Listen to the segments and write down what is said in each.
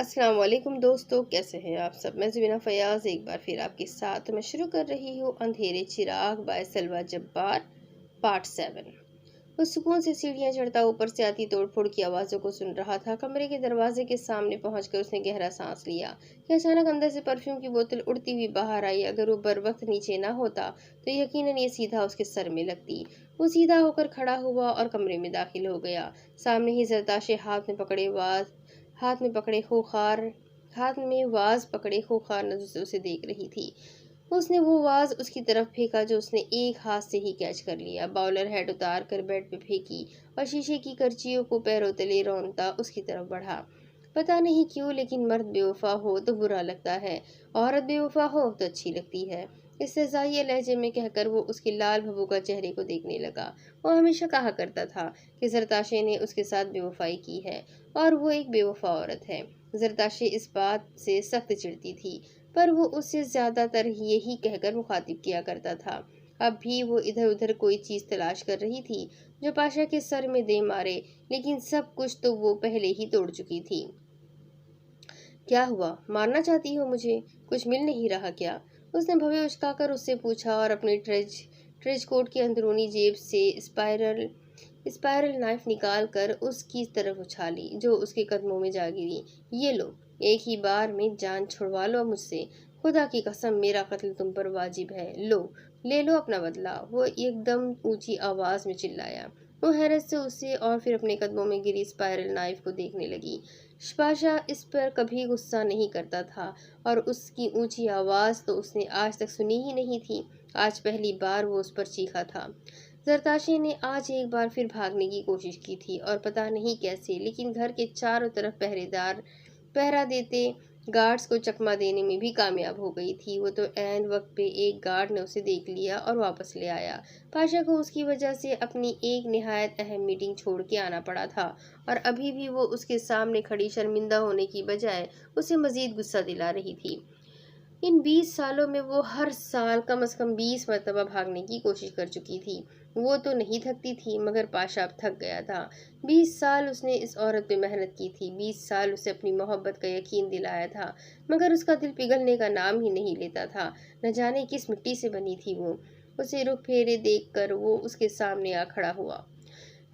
السلام علیکم دوستو، کیسے ہیں آپ سب؟ میں زبینہ فیاض ایک بار پھر آپ کے ساتھ میں شروع کر رہی ہوں اندھیرے چراغ بائی سلوہ جبار پارٹ 7۔ وہ سکون سے سیڑھیاں چڑھتا اوپر سے آتی توڑ پھوڑ کی آوازوں کو سن رہا تھا۔ کمرے کے دروازے کے سامنے پہنچ کر اس نے گہرا سانس لیا کہ اچانک اندر سے پرفیوم کی بوتل اڑتی ہوئی باہر آئی۔ اگر وہ بر وقت نیچے نہ ہوتا تو یقیناً یہ سیدھا اس کے سر میں لگتی۔ وہ سیدھا ہو کر کھڑا ہوا اور کمرے میں داخل ہو گیا۔ سامنے ہی زرتاشے ہاتھ میں واز پکڑے خوخار نظر سے اسے دیکھ رہی تھی۔ اس نے وہ واز اس کی طرف پھینکا جو اس نے ایک ہاتھ سے ہی کیچ کر لیا، باؤلر ہیڈ اتار کر بیڈ پہ پھینکی اور شیشے کی کرچیوں کو پیروں تلے رونتا اس کی طرف بڑھا۔ پتہ نہیں کیوں لیکن مرد بے وفا ہو تو برا لگتا ہے، عورت بے وفا ہو تو اچھی لگتی ہے۔ استہزائیہ لہجے میں کہہ کر وہ اس کے لال بھبوکا چہرے کو دیکھنے لگا۔ وہ ہمیشہ کہا کرتا تھا کہ زرتاشے نے اس کے ساتھ بے وفائی کی ہے اور وہ ایک بے وفا عورت ہے۔ زرتاشے اس بات سے سخت چڑھتی تھی، پر وہ اس سے زیادہ تر یہی کہہ کر مخاطب کیا کرتا تھا۔ اب بھی وہ ادھر ادھر کوئی چیز تلاش کر رہی تھی جو پاشا کے سر میں دے مارے، لیکن سب کچھ تو وہ پہلے ہی توڑ چکی تھی۔ کیا ہوا؟ مارنا چاہتی ہو مجھے؟ کچھ مل نہیں رہا کیا؟ اس نے بھویں اچکا کر اس سے پوچھا اور اپنی ٹریج کوٹ کی اندرونی جیب سے اسپائرل نائف نکال کر اس کی طرف اچھالی جو اس کے قدموں میں جا گری۔ یہ لو، ایک ہی بار میں جان چھڑوا لو مجھ سے۔ خدا کی قسم میرا قتل تم پر واجب ہے، لے لو اپنا بدلہ، وہ ایک دم اونچی آواز میں چلایا۔ وہ حیرت سے اسے اور پھر اپنے قدموں میں گری اسپائرل نائف کو دیکھنے لگی۔ پاشا اس پر کبھی غصہ نہیں کرتا تھا اور اس کی اونچی آواز تو اس نے آج تک سنی ہی نہیں تھی۔ آج پہلی بار وہ اس پر چیخا تھا۔ زرتاشے نے آج ایک بار پھر بھاگنے کی کوشش کی تھی اور پتہ نہیں کیسے، لیکن گھر کے چاروں طرف پہرا دیتے گارڈز کو چکما دینے میں بھی کامیاب ہو گئی تھی۔ وہ تو عین وقت پہ ایک گارڈ نے اسے دیکھ لیا اور واپس لے آیا۔ پاشا کو اس کی وجہ سے اپنی ایک نہایت اہم میٹنگ چھوڑ کے آنا پڑا تھا اور ابھی بھی وہ اس کے سامنے کھڑی شرمندہ ہونے کی بجائے اسے مزید غصہ دلا رہی تھی۔ ان 20 سالوں میں وہ ہر سال کم از کم 20 مرتبہ بھاگنے کی کوشش کر چکی تھی۔ وہ تو نہیں تھکتی تھی مگر پاشا اب تھک گیا تھا۔ 20 سال اس نے اس عورت پہ محنت کی تھی، 20 سال اسے اپنی محبت کا یقین دلایا تھا، مگر اس کا دل پگھلنے کا نام ہی نہیں لیتا تھا۔ نہ جانے کس مٹی سے بنی تھی وہ۔ اسے رخ پھیرے دیکھ کر وہ اس کے سامنے آ کھڑا ہوا۔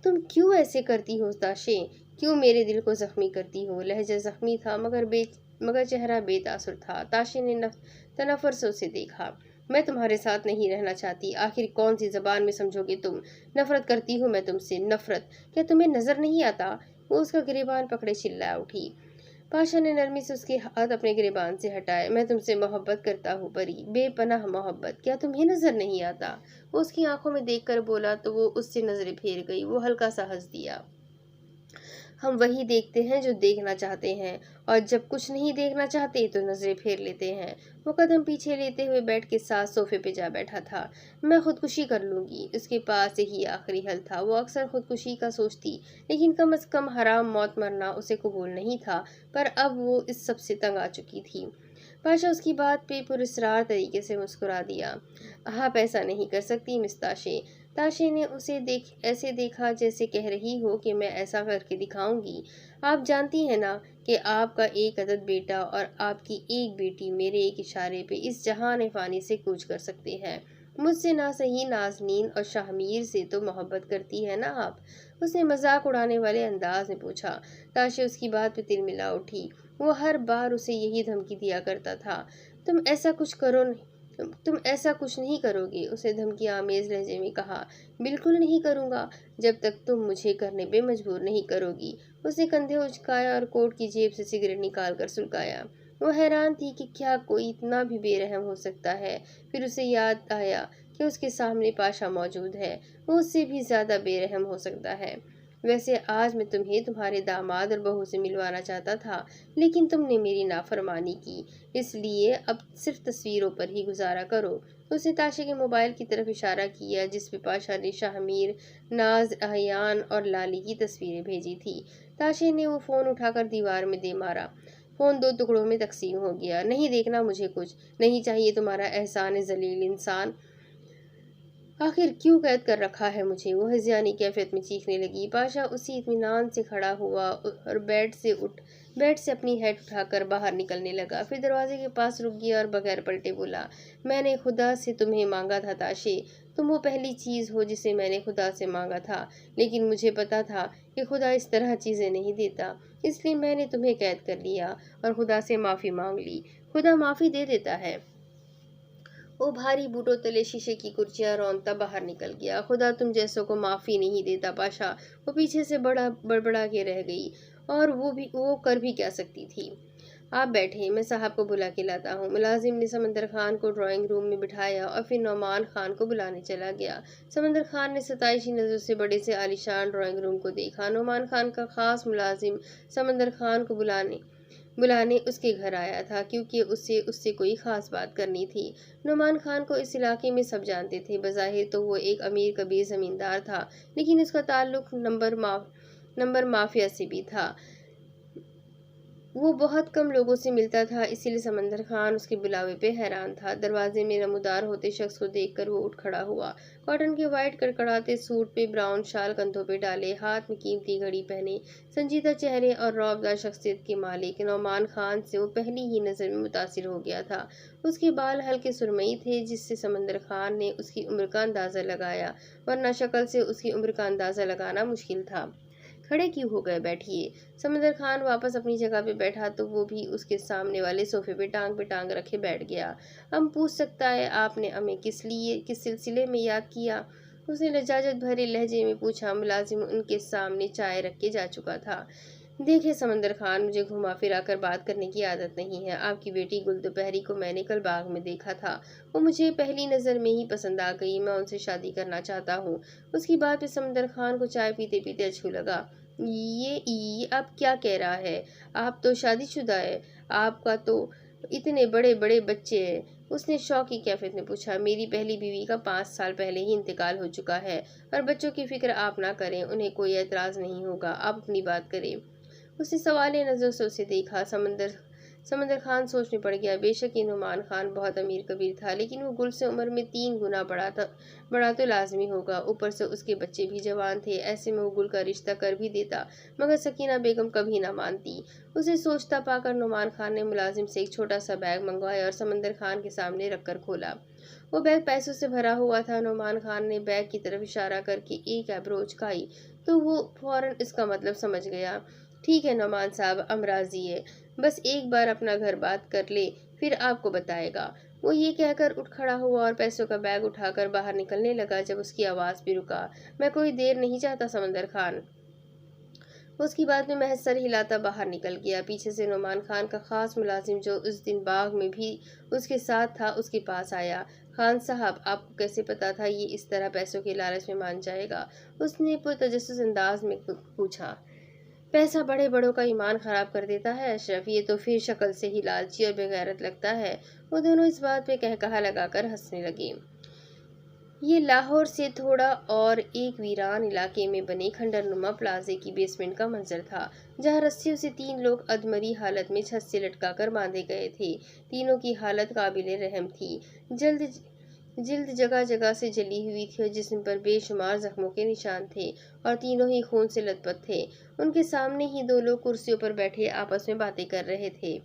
تم کیوں ایسے کرتی ہو تاشے؟ کیوں میرے دل کو زخمی کرتی ہو؟ لہجہ زخمی تھا مگر چہرہ بے تاثر تھا۔ تاشے نے تنفر سے اسے دیکھا۔ میں تمہارے ساتھ نہیں رہنا چاہتی، آخر کون سی زبان میں سمجھو گے تم؟ نفرت کرتی ہوں میں تم سے، نفرت! کیا تمہیں نظر نہیں آتا؟ وہ اس کا گریبان پکڑے چلا اٹھی۔ پاشا نے نرمی سے اس کے ہاتھ اپنے گریبان سے ہٹائے۔ میں تم سے محبت کرتا ہوں پری، بے پناہ محبت، کیا تمہیں نظر نہیں آتا؟ وہ اس کی آنکھوں میں دیکھ کر بولا تو وہ اس سے نظریں پھیر گئی۔ وہ ہلکا سا ہنس دیا۔ ہم وہی دیکھتے ہیں جو دیکھنا چاہتے ہیں، اور جب کچھ نہیں دیکھنا چاہتے تو نظریں پھیر لیتے ہیں۔ وہ قدم پیچھے لیتے ہوئے بیڈ کے ساتھ صوفے پہ جا بیٹھا تھا۔ میں خودکشی کر لوں گی، اس کے پاس یہی آخری حل تھا۔ وہ اکثر خودکشی کا سوچتی، لیکن کم از کم حرام موت مرنا اسے قبول نہیں تھا، پر اب وہ اس سب سے تنگ آ چکی تھی۔ پاشا اس کی بات پہ پراسرار طریقے سے مسکرا دیا۔ آپ ایسا نہیں کر سکتی مس تاشے۔ تاشے نے اسے ایسے دیکھا جیسے کہہ رہی ہو کہ میں ایسا کر کے دکھاؤں گی۔ آپ جانتی ہیں نا کہ آپ کا ایک عدد بیٹا اور آپ کی ایک بیٹی میرے ایک اشارے پہ اس جہان فانی سے کوچ کر سکتے ہیں۔ مجھ سے نہ صحیح نازنین اور شاہ میر سے تو محبت کرتی ہے نا آپ؟ اس نے مذاق اڑانے والے انداز میں پوچھا۔ تاشے اس کی بات پہ تل ملا اٹھی۔ وہ ہر بار اسے یہی دھمکی دیا کرتا تھا، تم ایسا کچھ نہیں کرو گے، اسے دھمکی آمیز لہجے میں کہا۔ بالکل نہیں کروں گا، جب تک تم مجھے کرنے پہ مجبور نہیں کرو گی۔ اس نے کندھے اچکائے اور کوٹ کی جیب سے سگریٹ نکال کر سلگایا۔ وہ حیران تھی کہ کیا کوئی اتنا بھی بے رحم ہو سکتا ہے۔ پھر اسے یاد آیا کہ اس کے سامنے پاشا موجود ہے، وہ اس سے بھی زیادہ بے رحم ہو سکتا ہے۔ ویسے آج میں تمہیں تمہارے داماد اور بہو سے ملوانا چاہتا تھا، لیکن تم نے میری نافرمانی کی، اس لیے اب صرف تصویروں پر ہی گزارا کرو۔ اس نے تاشے کے موبائل کی طرف اشارہ کیا جس پہ پاشا نے شاہ میر، ناز، احیان اور لالی کی تصویریں بھیجی تھی۔ تاشے نے وہ فون اٹھا کر دیوار میں دے مارا۔ فون 2 ٹکڑوں میں تقسیم ہو گیا۔ نہیں دیکھنا مجھے کچھ، نہیں چاہیے تمہارا احسان ذلیل انسان، آخر کیوں قید کر رکھا ہے مجھے؟ وہ ہذیانی کیفیت میں چیخنے لگی۔ پاشا اسی اطمینان سے کھڑا ہوا اور بیڈ سے اٹھ بیڈ سے اپنی ہیڈ اٹھا کر باہر نکلنے لگا، پھر دروازے کے پاس رک گیا اور بغیر پلٹے بولا، میں نے خدا سے تمہیں مانگا تھا تاشے، تم وہ پہلی چیز ہو جسے میں نے خدا سے مانگا تھا، لیکن مجھے پتا تھا کہ خدا اس طرح چیزیں نہیں دیتا، اس لیے میں نے تمہیں قید کر لیا اور خدا سے معافی مانگ لی۔ خدا معافی دے دیتا ہے۔ وہ بھاری بوٹوں تلے شیشے کی کرسیاں رونتا باہر نکل گیا۔ خدا تم جیسوں کو معافی نہیں دیتا پاشا۔ وہ پیچھے سے بڑبڑا کے رہ گئی، اور وہ کر بھی کیا سکتی تھی۔ آپ بیٹھیں، میں صاحب کو بلا کے لاتا ہوں۔ ملازم نے سمندر خان کو ڈرائنگ روم میں بٹھایا اور پھر نعمان خان کو بلانے چلا گیا۔ سمندر خان نے ستائشی نظر سے بڑے سے عالیشان ڈرائنگ روم کو دیکھا۔ نعمان خان کا خاص ملازم سمندر خان کو بلانے اس کے گھر آیا تھا، کیونکہ اس سے کوئی خاص بات کرنی تھی۔ نعمان خان کو اس علاقے میں سب جانتے تھے۔ بظاہر تو وہ ایک امیر کبیر زمیندار تھا، لیکن اس کا تعلق نمبر مافیا سے بھی تھا۔ وہ بہت کم لوگوں سے ملتا تھا، اسی لیے سمندر خان اس کے بلاوے پہ حیران تھا۔ دروازے میں نمودار ہوتے شخص کو دیکھ کر وہ اٹھ کھڑا ہوا۔ کاٹن کے وائٹ کڑکڑاتے سوٹ پہ براؤن شال کندھوں پہ ڈالے، ہاتھ میں قیمتی گھڑی پہنے، سنجیدہ چہرے اور رعبدار شخصیت کے مالک نعمان خان سے وہ پہلی ہی نظر میں متاثر ہو گیا تھا۔ اس کے بال ہلکے سرمئی تھے، جس سے سمندر خان نے اس کی عمر کا اندازہ لگایا، ورنہ شکل سے اس کی عمر کا اندازہ لگانا مشکل تھا۔ کھڑے کیوں ہو گئے؟ بیٹھیے۔ سمندر خان واپس اپنی جگہ پہ بیٹھا تو وہ بھی اس کے سامنے والے صوفے پہ ٹانگ رکھے بیٹھ گیا۔ پوچھ سکتا ہے آپ نے ہمیں کس سلسلے میں یاد کیا؟ اس نے لجاجت بھرے لہجے میں پوچھا۔ ملازم ان کے سامنے چائے رکھ کے جا چکا تھا۔ دیکھیں سمندر خان، مجھے گھما پھرا کر بات کرنے کی عادت نہیں ہے۔ آپ کی بیٹی گل دوپہری کو میں نے کل باغ میں دیکھا تھا، وہ مجھے پہلی نظر میں ہی پسند آ گئی، میں ان سے شادی کرنا چاہتا ہوں۔ اس کی بات پہ سمندر خان کو چائے پیتے پیتے اچھو لگا۔ یہ اب کیا کہہ رہا ہے؟ آپ تو شادی شدہ ہے، آپ کا تو اتنے بڑے بڑے بچے ہیں۔ اس نے شوق کی کیفیت میں پوچھا۔ میری پہلی بیوی کا 5 سال پہلے ہی انتقال ہو چکا ہے، اور بچوں کی فکر آپ نہ کریں، انہیں کوئی اعتراض نہیں ہوگا، آپ اپنی بات کریں۔ اس نے سوالیہ نظر سے اسے دیکھا۔ سمندر خان سوچ میں پڑ گیا۔ بے شک یہ نعمان خان بہت امیر کبیر تھا، لیکن وہ گل سے عمر میں 3 گنا بڑا تو لازمی ہوگا، اوپر سے اس کے بچے بھی جوان تھے، ایسے میں وہ گل کا رشتہ کر بھی دیتا، مگر سکینہ بیگم کبھی نہ مانتی۔ اسے سوچتا پا کر نعمان خان نے ملازم سے ایک چھوٹا سا بیگ منگوایا اور سمندر خان کے سامنے رکھ کر کھولا۔ وہ بیگ پیسوں سے بھرا ہوا تھا۔ نعمان خان نے بیگ کی طرف اشارہ کر کے ایک ایبرو اچکائی تو وہ فوراً اس کا مطلب سمجھ گیا۔ ٹھیک ہے نعمان صاحب، ہم راضی ہیں، بس ایک بار اپنا گھر بات کر لے، پھر آپ کو بتائے گا۔ وہ یہ کہہ کر اٹھ کھڑا ہوا اور پیسوں کا بیگ اٹھا کر باہر نکلنے لگا جب اس کی آواز بھی رکا۔ میں کوئی دیر نہیں چاہتا سمندر خان۔ اس کی بات میں محض سر ہلاتا باہر نکل گیا۔ پیچھے سے نعمان خان کا خاص ملازم جو اس دن باغ میں بھی اس کے ساتھ تھا اس کے پاس آیا۔ خان صاحب، آپ کو کیسے پتا تھا یہ اس طرح پیسوں کے لالچ میں مان جائے گا؟ اس نے پرتجسس انداز میں پوچھا۔ پیسہ بڑے بڑوں کا ایمان خراب کر دیتا ہے اشرف، یہ تو پھر شکل سے ہی لالچی اور بے غیرت لگتا ہے۔ وہ دونوں اس بات پہ قہقہا لگا کر ہنسنے لگے۔ یہ لاہور سے تھوڑا اور ایک ویران علاقے میں بنے کھنڈر نما پلازے کی بیسمنٹ کا منظر تھا، جہاں رسیوں سے 3 لوگ ادمری حالت میں چھت سے لٹکا کر باندھے گئے تھے۔ تینوں کی حالت قابل رحم تھی۔ جلد جگہ جگہ سے جلی ہوئی تھی اور جسم پر بے شمار زخموں کے نشان تھے، اور تینوں ہی خون سے لت پت تھے۔ ان کے سامنے ہی 2 لوگ کرسیوں پر بیٹھے آپس میں باتیں کر رہے تھے۔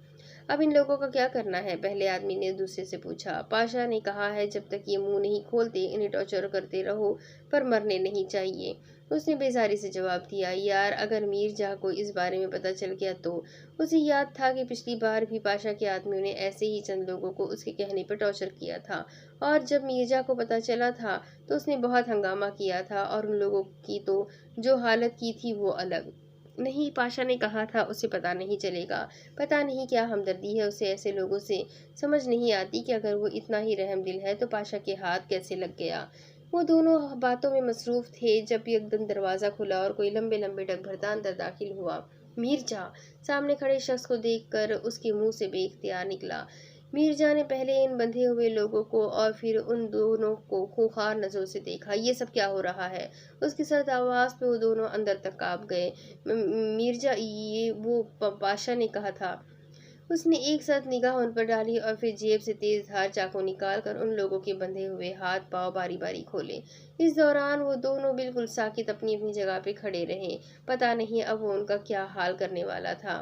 اب ان لوگوں کا کیا کرنا ہے؟ پہلے آدمی نے دوسرے سے پوچھا۔ پاشا نے کہا ہے جب تک یہ منہ نہیں کھولتے انہیں ٹارچر کرتے رہو، پر مرنے نہیں چاہیے۔ اس نے بیزاری سے جواب دیا۔ یار، اگر میر جاں کو اس بارے میں پتہ چل گیا تو؟ اسے یاد تھا کہ پچھلی بار بھی پاشا کے آدمیوں نے ایسے ہی چند لوگوں کو اس کے کہنے پر ٹارچر کیا تھا، اور جب میرجا کو پتہ چلا تھا تو اس نے بہت ہنگامہ کیا تھا، اور ان لوگوں کی تو جو حالت کی تھی وہ الگ۔ نہیں، پاشا نے کہا تھا اسے پتہ نہیں چلے گا۔ پتہ نہیں کیا ہمدردی ہے اسے ایسے لوگوں سے، سمجھ نہیں آتی کہ اگر وہ اتنا ہی رحم دل ہے تو پاشا کے ہاتھ کیسے لگ گیا۔ وہ دونوں باتوں میں مصروف تھے جب یکدم دروازہ کھلا اور کوئی لمبے لمبے ڈگ بھرتا اندر داخل ہوا۔ میرجا! سامنے کھڑے شخص کو دیکھ کر اس کے منہ سے بے اختیار نکلا۔ میرجا نے پہلے ان بندھے ہوئے لوگوں کو اور پھر ان دونوں کو خونخوار نظروں سے دیکھا۔ یہ سب کیا ہو رہا ہے؟ اس کی سرد آواز پہ وہ دونوں اندر تک کانپ گئے۔ میرجا، یہ وہ پاشا نے کہا تھا۔ اس نے ایک ساتھ نگاہ ان پر ڈالی اور پھر جیب سے تیز دھار چاقو نکال کر ان لوگوں کے بندھے ہوئے ہاتھ پاؤں باری باری کھولے۔ اس دوران وہ دونوں بالکل ساکت اپنی اپنی جگہ پہ کھڑے رہے۔ پتہ نہیں اب وہ ان کا کیا حال کرنے والا تھا۔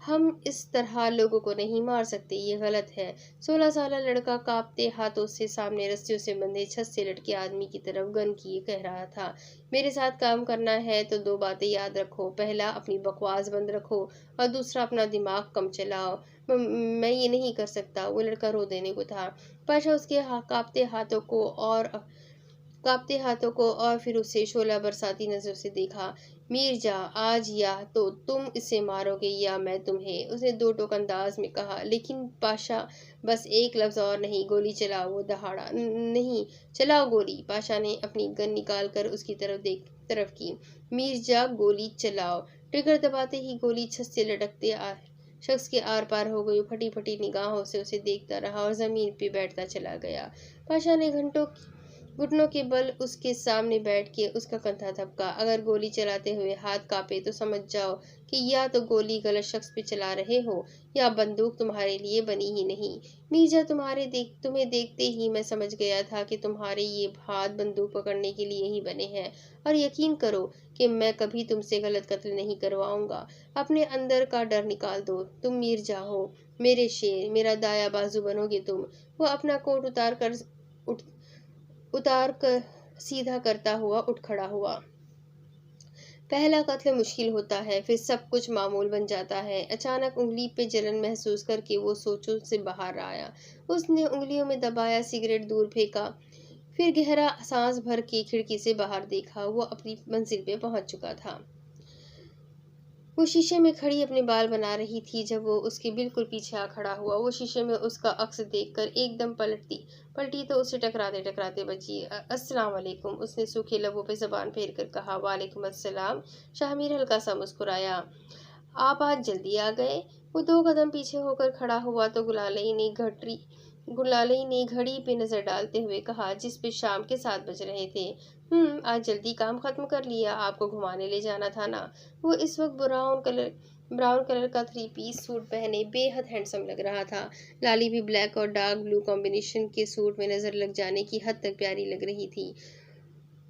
ہم اس طرح لوگوں کو نہیں مار سکتے، یہ غلط ہے۔ 16 سالہ لڑکا کانپتے ہاتھوں سے سامنے رسیوں سے بندھے چھت سے لٹکے آدمی کی طرف گن کیے کہہ رہا تھا، میرے ساتھ کام کرنا ہے تو 2 باتیں یاد رکھو، پہلا اپنی بکواس بند رکھو اور دوسرا اپنا دماغ کم چلاؤ۔ میں یہ نہیں کر سکتا۔ وہ لڑکا رو دینے کو تھا۔ پاشا اس کے کانپتے ہاتھوں کو اور پھر اسے شعلہ برساتی نظر سے دیکھا۔ میرجا، آج یا تو تم اسے مارو گے یا میں تمہیں، اس نے 2 ٹوک انداز میں کہا۔ لیکن پاشا، بس ایک لفظ اور نہیں، گولی چلاؤ، وہ دہاڑا۔ نہیں، چلاؤ گولی۔ پاشا نے اپنی گن نکال کر اس کی طرف کی۔ میرجا، گولی چلاؤ۔ ٹریگر دباتے ہی گولی چھت سے لٹکتے شخص کے آر پار ہو گئی۔ پھٹی پھٹی نگاہوں سے اسے دیکھتا رہا اور زمین پہ بیٹھتا چلا گیا۔ پاشا نے گھٹنوں کے بل اس کے سامنے بیٹھ کے اس کا کندھا تھپکا۔ اگر گولی چلاتے ہوئے ہاتھ کانپے تو سمجھ جاؤ کہ یا تو گولی غلط شخص پہ چلا رہے ہو یا بندوق تمہارے لیے بنی ہی نہیں۔ میرجا، تمہیں دیکھتے ہی میں سمجھ گیا تھا کہ تمہارے یہ ہاتھ بندوق پکڑنے کے لیے ہی بنے ہیں، اور یقین کرو کہ میں کبھی تم سے غلط قتل نہیں کرواؤں گا۔ اپنے اندر کا ڈر نکال دو، تم میرجا ہو، میرے شیر، میرا دایاں بازو بنو گے تم۔ وہ اپنا کوٹ اتار کر سیدھا کرتا ہوا اٹھ کھڑا ہوا۔ پہلا قتل مشکل ہوتا ہے، پھر سب کچھ معمول بن جاتا ہے۔ اچانک انگلی پہ جلن محسوس کر کے وہ سوچوں سے باہر آیا۔ اس نے انگلیوں میں دبایا سگریٹ دور پھینکا، پھر گہرا سانس بھر کے کھڑکی سے باہر دیکھا۔ وہ اپنی منزل پہ پہنچ چکا تھا۔ وہ شیشے میں کھڑی اپنے بال بنا رہی تھی جب وہ اس کے بالکل پیچھے آ کھڑا ہوا۔ وہ شیشے میں اس کا عکس دیکھ کر ایک دم پلٹی تو اسے ٹکراتے بچی۔ السلام علیکم، اس نے سوکھے لبوں پہ زبان پھیر کر کہا۔ وعلیکم السلام۔ شاہ میر ہلکا سا مسکرایا۔ آپ آج جلدی آ گئے۔ وہ 2 قدم پیچھے ہو کر کھڑا ہوا تو گلالئی نے گھڑی پہ نظر ڈالتے ہوئے کہا جس پہ شام کے 7 بج رہے تھے۔ آج جلدی کام ختم کر لیا، آپ کو گھمانے لے جانا تھا نا۔ وہ اس وقت براؤن کلر کا 3 پیس سوٹ پہنے بے حد ہینڈسم لگ رہا تھا۔ لالی بھی بلیک اور ڈارک بلو کمبینیشن کے سوٹ میں نظر لگ جانے کی حد تک پیاری لگ رہی تھی۔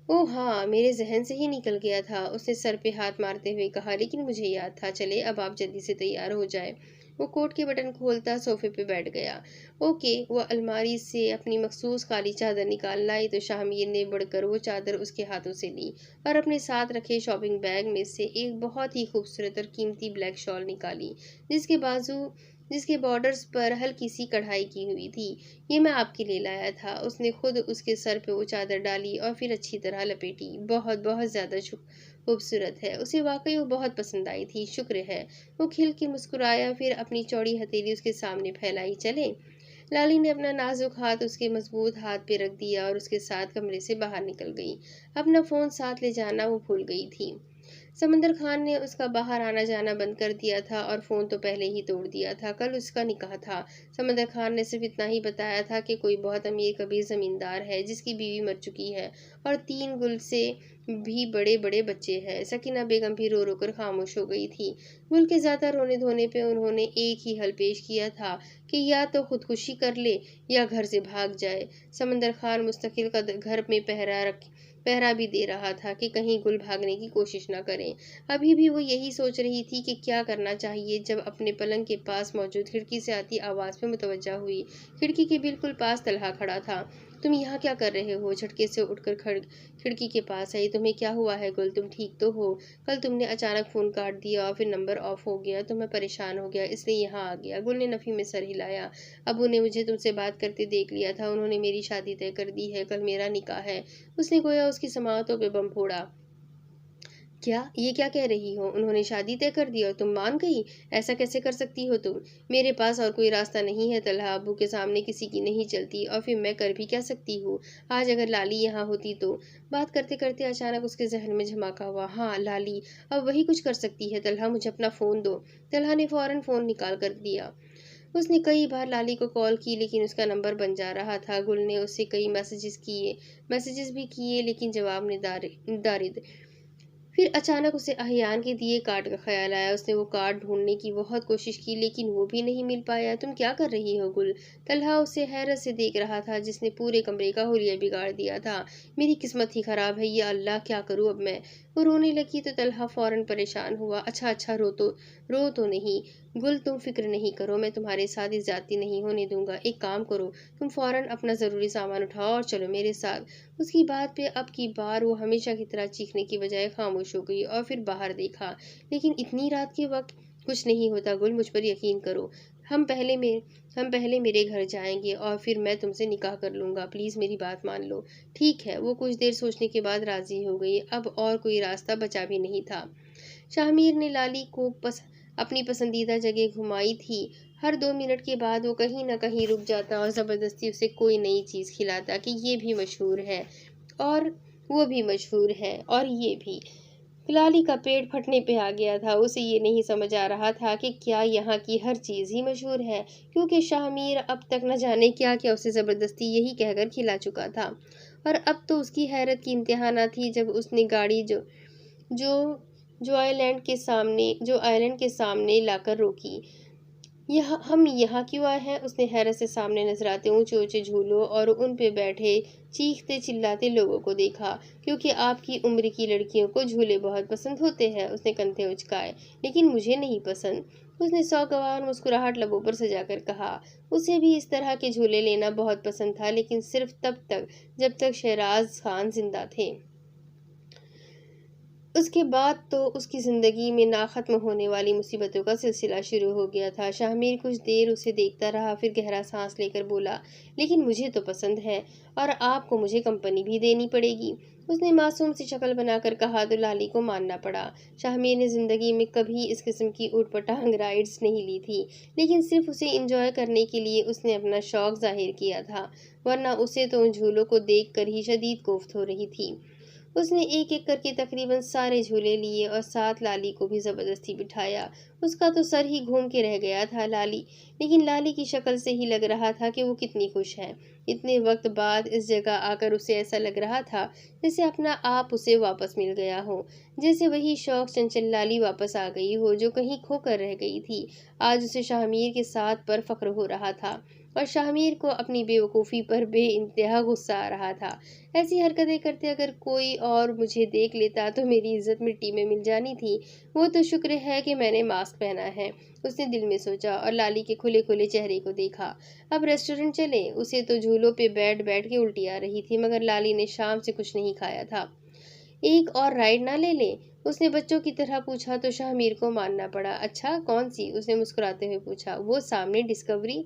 اوہ ہاں، میرے ذہن سے ہی نکل گیا تھا، اس نے سر پہ ہاتھ مارتے ہوئے کہا، لیکن مجھے یاد تھا۔ چلے اب آپ جلدی سے تیار ہو جائیں۔ وہ کوٹ کے بٹن کھولتا صوفے پہ بیٹھ گیا۔ اوکے۔ وہ الماری سے اپنی مخصوص کالی چادر نکال لائی تو شاہ میر نے بڑھ کر وہ چادر اس کے ہاتھوں سے لی اور اپنے ساتھ رکھے شاپنگ بیگ میں سے ایک بہت ہی خوبصورت اور قیمتی بلیک شال نکالی جس کے بارڈرز پر ہلکی سی کڑھائی کی ہوئی تھی۔ یہ میں آپ کے لیے لایا تھا۔ اس نے خود اس کے سر پہ وہ چادر ڈالی اور پھر اچھی طرح لپیٹی۔ بہت بہت زیادہ خوبصورت ہے، اسے واقعی وہ بہت پسند آئی تھی۔ شکر ہے۔ وہ کھل کے مسکرایا، پھر اپنی چوڑی ہتھیلی اس کے سامنے پھیلائی۔ چلیں۔ لالی نے اپنا نازک ہاتھ اس کے مضبوط ہاتھ پہ رکھ دیا اور اس کے ساتھ کمرے سے باہر نکل گئی۔ اپنا فون ساتھ لے جانا وہ بھول گئی تھی۔ سمندر خان نے اس کا باہر آنا جانا بند کر دیا تھا اور فون تو پہلے ہی توڑ دیا تھا۔ کل اس کا نکاح تھا۔ سمندر خان نے صرف اتنا ہی بتایا تھا کہ کوئی بہت امیر کبیر زمیندار ہے جس کی بیوی مر چکی ہے اور 3 گل سے بھی بڑے بڑے بچے ہیں۔ سکینہ بیگم بھی رو رو کر خاموش ہو گئی تھی۔ گل کے زیادہ رونے دھونے پہ انہوں نے ایک ہی حل پیش کیا تھا کہ یا تو خودکشی کر لے یا گھر سے بھاگ جائے۔ سمندر خان مستقل گھر میں پہرا بھی دے رہا تھا کہ کہیں گل بھاگنے کی کوشش نہ کریں۔ ابھی بھی وہ یہی سوچ رہی تھی کہ کیا کرنا چاہیے جب اپنے پلنگ کے پاس موجود کھڑکی سے آتی آواز پہ متوجہ ہوئی۔ کھڑکی کے بالکل پاس طلحہ کھڑا تھا۔ تم یہاں کیا کر رہے ہو؟ جھٹکے سے اٹھ کر کھڑکی کے پاس آئی۔ تمہیں کیا ہوا ہے گل؟ تم ٹھیک تو ہو؟ کل تم نے اچانک فون کاٹ دیا اور پھر نمبر آف ہو گیا تو میں پریشان ہو گیا، اس لیے یہاں آ گیا۔ گل نے نفی میں سر ہلایا۔ ابو نے مجھے تم سے بات کرتے دیکھ لیا تھا، انہوں نے میری شادی طے کر دی ہے، کل میرا نکاح ہے۔ اس نے گویا اس کی سماعتوں پہ بم پھوڑا۔ کیا؟ یہ کیا کہہ رہی ہو؟ انہوں نے شادی طے کر دی اور تم مان گئی؟ ایسا کیسے کر سکتی ہو تم؟ میرے پاس اور کوئی راستہ نہیں ہے طلحہ، ابو کے سامنے کسی کی نہیں چلتی، اور پھر میں کر بھی کیا سکتی ہوں؟ آج اگر لالی یہاں ہوتی تو؟ بات کرتے کرتے اچانک اس کے ذہن میں جھماکا ہوا۔ ہاں، لالی اب وہی کچھ کر سکتی ہے۔ طلحہ مجھے اپنا فون دو۔ طلحہ نے فوراً فون نکال کر دیا۔ اس نے کئی بار لالی کو کال کی لیکن اس کا نمبر بن جا رہا تھا۔ گل نے اس سے کئی میسیجز بھی کیے لیکن جواب دارد۔ پھر اچانک اسے احیان کے دیے کارڈ کا خیال آیا۔ اس نے وہ کارڈ ڈھونڈنے کی بہت کوشش کی لیکن وہ بھی نہیں مل پایا۔ تم کیا کر رہی ہو گل؟ طلحہ اسے حیرت سے دیکھ رہا تھا جس نے پورے کمرے کا حلیہ بگاڑ دیا تھا۔ میری قسمت ہی خراب ہے، یا اللہ کیا کروں اب میں؟ وہ رونے لگی تو طلحہ فوراً پریشان ہوا۔ اچھا رو تو نہیں گل، تم فکر نہیں کرو، میں تمہارے ساتھ زیادتی نہیں ہونے دوں گا۔ ایک کام کرو، تم فوراً اپنا ضروری سامان اٹھاؤ اور چلو میرے ساتھ۔ اس کی بات پہ اب کی بار وہ ہمیشہ کی طرح چیخنے کی بجائے خاموش ہو گئی اور پھر باہر دیکھا۔ لیکن اتنی رات کے وقت کچھ نہیں ہوتا گل، مجھ پر یقین کرو۔ ہم پہلے میرے گھر جائیں گے اور پھر میں تم سے نکاح کر لوں گا، پلیز میری بات مان لو۔ ٹھیک ہے، وہ کچھ دیر سوچنے کے بعد راضی ہو گئی۔ اب اور کوئی راستہ بچا بھی نہیں تھا۔ شاہ میر نے لالی کو اپنی پسندیدہ جگہ گھمائی تھی۔ ہر 2 منٹ کے بعد وہ کہیں نہ کہیں رک جاتا اور زبردستی اسے کوئی نئی چیز کھلاتا کہ یہ بھی مشہور ہے اور وہ بھی مشہور ہے اور یہ بھی۔ لالی کا پیٹ پھٹنے پہ آ گیا تھا۔ اسے یہ نہیں سمجھ آ رہا تھا کہ کیا یہاں کی ہر چیز ہی مشہور ہے، کیونکہ شاہ میر اب تک نہ جانے کیا اسے زبردستی یہی کہہ کر کھلا چکا تھا۔ اور اب تو اس کی حیرت کی انتہا نہ تھی جب اس نے گاڑی جو آئلینڈ کے سامنے لا کر روکی۔ ہم یہاں کیوں آئے ہیں؟ اس نے حیرت سے سامنے نظر آتے اونچے اونچے جھولوں اور ان پہ بیٹھے چیختے چلاتے لوگوں کو دیکھا۔ کیونکہ آپ کی عمر کی لڑکیوں کو جھولے بہت پسند ہوتے ہیں، اس نے کندھے اچکائے۔ لیکن مجھے نہیں پسند، اس نے سوگوار مسکراہٹ لبوں پر سجا کر کہا۔ اسے بھی اس طرح کے جھولے لینا بہت پسند تھا، لیکن صرف تب تک جب تک شہراز خان زندہ تھے۔ اس کے بعد تو اس کی زندگی میں ناختم ہونے والی مصیبتوں کا سلسلہ شروع ہو گیا تھا۔ شاہ میر کچھ دیر اسے دیکھتا رہا، پھر گہرا سانس لے کر بولا، لیکن مجھے تو پسند ہے اور آپ کو مجھے کمپنی بھی دینی پڑے گی۔ اس نے معصوم سی شکل بنا کر کہا تو لالی کو ماننا پڑا۔ شاہ میر نے زندگی میں کبھی اس قسم کی اوٹ پٹانگ رائڈز نہیں لی تھی، لیکن صرف اسے انجوائے کرنے کے لیے اس نے اپنا شوق ظاہر کیا تھا، ورنہ اسے تو ان جھولوں کو دیکھ کر ہی شدید کوفت ہو رہی تھی۔ اس نے ایک ایک کر کے تقریباً سارے جھولے لیے اور ساتھ لالی کو بھی زبردستی بٹھایا۔ اس کا تو سر ہی گھوم کے رہ گیا تھا لیکن لالی کی شکل سے ہی لگ رہا تھا کہ وہ کتنی خوش ہے۔ اتنے وقت بعد اس جگہ آ کر اسے ایسا لگ رہا تھا جیسے اپنا آپ اسے واپس مل گیا ہو، جیسے وہی شوق چنچل لالی واپس آ گئی ہو جو کہیں کھو کر رہ گئی تھی۔ آج اسے شاہ میر کے ساتھ پر فخر ہو رہا تھا اور شاہ میر کو اپنی بے وقوفی پر بے انتہا غصہ آ رہا تھا۔ ایسی حرکتیں کرتے اگر کوئی اور مجھے دیکھ لیتا تو میری عزت مٹی میں مل جانی تھی۔ وہ تو شکر ہے کہ میں نے ماسک پہنا ہے، اس نے دل میں سوچا اور لالی کے کھلے کھلے چہرے کو دیکھا۔ اب ریسٹورنٹ چلے؟ اسے تو جھولوں پہ بیٹھ کے الٹی آ رہی تھی، مگر لالی نے شام سے کچھ نہیں کھایا تھا۔ ایک اور رائڈ نہ لے لیں؟ اس نے بچوں کی طرح پوچھا تو شاہ میر کو ماننا پڑا۔ اچھا، کون سی؟ اس نے مسکراتے ہوئے پوچھا۔ وہ سامنے ڈسکوری۔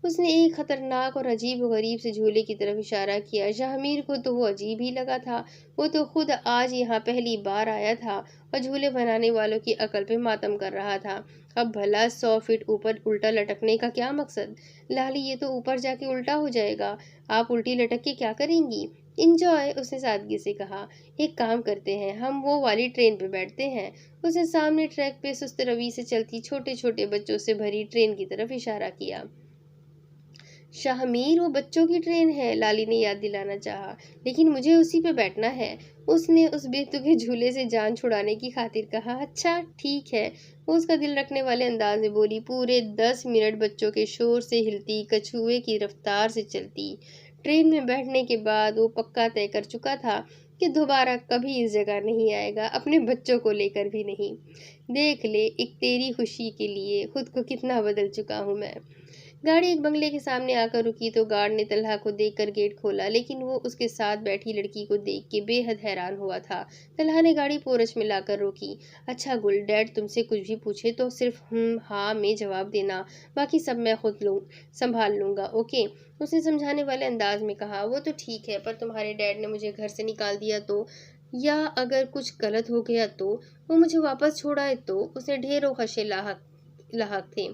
اس نے ایک خطرناک اور عجیب و غریب سے جھولے کی طرف اشارہ کیا۔ شاہ میر کو تو وہ عجیب ہی لگا تھا، وہ تو خود آج یہاں پہلی بار آیا تھا اور جھولے بنانے والوں کی عقل پہ ماتم کر رہا تھا۔ اب بھلا 100 فٹ اوپر الٹا لٹکنے کا کیا مقصد؟ لالی، یہ تو اوپر جا کے الٹا ہو جائے گا، آپ الٹی لٹک کے کیا کریں گی؟ انجوائے، اس نے سادگی سے کہا۔ ایک کام کرتے ہیں، ہم وہ والی ٹرین پہ بیٹھتے ہیں۔ اس نے سامنے ٹریک پہ سست روی سے چلتی چھوٹے چھوٹے بچوں سے بھری ٹرین کی طرف اشارہ کیا۔ شاہ میر، وہ بچوں کی ٹرین ہے، لالی نے یاد دلانا چاہا، لیکن مجھے اسی پہ بیٹھنا ہے۔ اس نے اس بے تکے جھولے سے جان چھڑانے کی خاطر کہا۔ اچھا ٹھیک ہے، وہ اس کا دل رکھنے والے انداز میں بولی۔ پورے 10 منٹ بچوں کے شور سے ہلتی، کچھوے کی رفتار سے چلتی ٹرین میں بیٹھنے کے بعد وہ پکا طے کر چکا تھا کہ دوبارہ کبھی اس جگہ نہیں آئے گا، اپنے بچوں کو لے کر بھی نہیں۔ دیکھ لے، ایک تیری خوشی کے لیے خود کو کتنا بدل چکا ہوں میں۔ گاڑی ایک بنگلے کے سامنے آ کر رکی تو گارڈ نے طلحہ کو دیکھ کر گیٹ کھولا، لیکن وہ اس کے ساتھ بیٹھی لڑکی کو دیکھ کے بے حد حیران ہوا تھا۔ طلحہ نے گاڑی پورچ میں لا کر روکی۔ اچھا گل، ڈیڈ تم سے کچھ بھی پوچھے تو صرف ہاں میں جواب دینا، باقی سب میں خود سنبھال لوں گا، اوکے؟ اس نے سمجھانے والے انداز میں کہا۔ وہ تو ٹھیک ہے، پر تمہارے ڈیڈ نے مجھے گھر سے نکال دیا تو، یا اگر کچھ غلط ہو گیا تو، وہ مجھے واپس چھوڑائے تو؟ اس نے ڈھیروں خدشے لاحق تھے۔